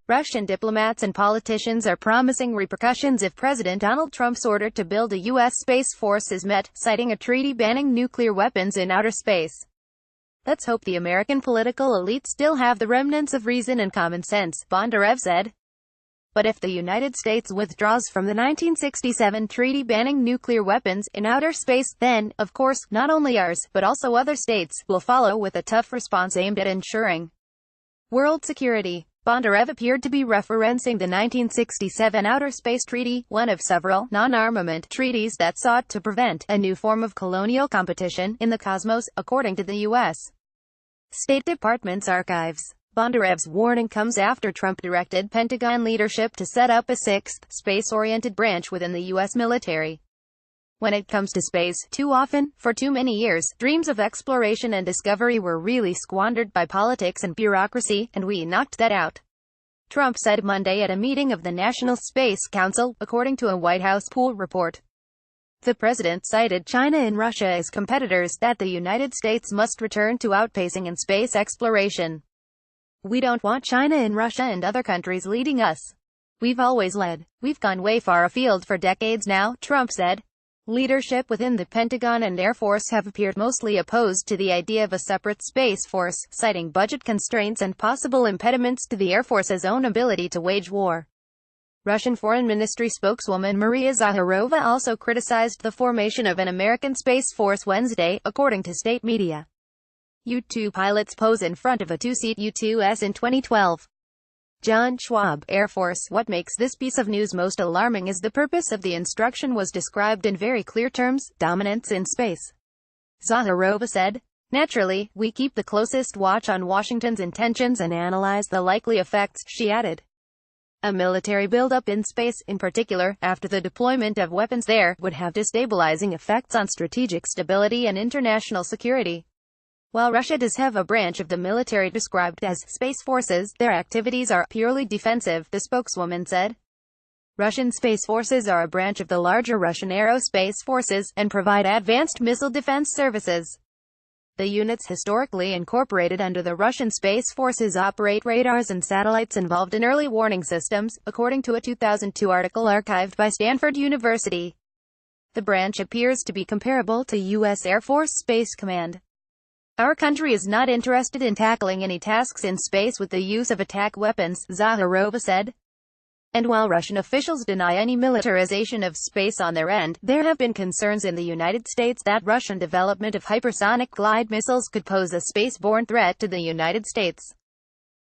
Russian diplomats and politicians are promising repercussions if President Donald Trump's order to build a U.S. Space Force is met, citing a treaty banning nuclear weapons in outer space. Let's hope the American political elite still have the remnants of reason and common sense, Bondarev said. But if the United States withdraws from the 1967 treaty banning nuclear weapons in outer space, then, of course, not only ours, but also other states, will follow with a tough response aimed at ensuring world security. Bondarev appeared to be referencing the 1967 Outer Space Treaty, one of several non-armament treaties that sought to prevent a new form of colonial competition in the cosmos, according to the U.S. State Department's archives. Bondarev's warning comes after Trump directed Pentagon leadership to set up a sixth, space-oriented branch within the U.S. military. When it comes to space, too often, for too many years, dreams of exploration and discovery were really squandered by politics and bureaucracy, and we knocked that out, Trump said Monday at a meeting of the National Space Council, according to a White House pool report. The president cited China and Russia as competitors that the United States must return to outpacing in space exploration. We don't want China and Russia and other countries leading us. We've always led. We've gone way far afield for decades now, Trump said. Leadership within the Pentagon and Air Force have appeared mostly opposed to the idea of a separate Space Force, citing budget constraints and possible impediments to the Air Force's own ability to wage war. Russian Foreign Ministry spokeswoman Maria Zakharova also criticized the formation of an American Space Force Wednesday, according to state media. U-2 pilots pose in front of a two-seat U-2S in 2012. John Schwab, Air Force. What makes this piece of news most alarming is the purpose of the instruction was described in very clear terms: dominance in space. Zakharova said. Naturally, we keep the closest watch on Washington's intentions and analyze the likely effects, she added. A military buildup in space, in particular, after the deployment of weapons there, would have destabilizing effects on strategic stability and international security. While Russia does have a branch of the military described as Space Forces, their activities are purely defensive, the spokeswoman said. Russian Space Forces are a branch of the larger Russian Aerospace Forces, and provide advanced missile defense services. The units historically incorporated under the Russian Space Forces operate radars and satellites involved in early warning systems, according to a 2002 article archived by Stanford University. The branch appears to be comparable to U.S. Air Force Space Command. Our country is not interested in tackling any tasks in space with the use of attack weapons, Zakharova said. And while Russian officials deny any militarization of space on their end, there have been concerns in the United States that Russian development of hypersonic glide missiles could pose a space-borne threat to the United States.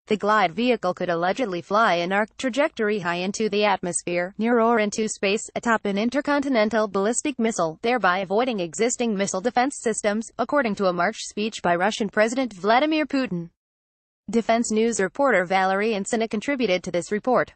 The glide vehicle could allegedly fly an arc trajectory high into the atmosphere, near or into space, atop an intercontinental ballistic missile, thereby avoiding existing missile defense systems, according to a March speech by Russian President Vladimir Putin. Defense News reporter Valerie Insina contributed to this report.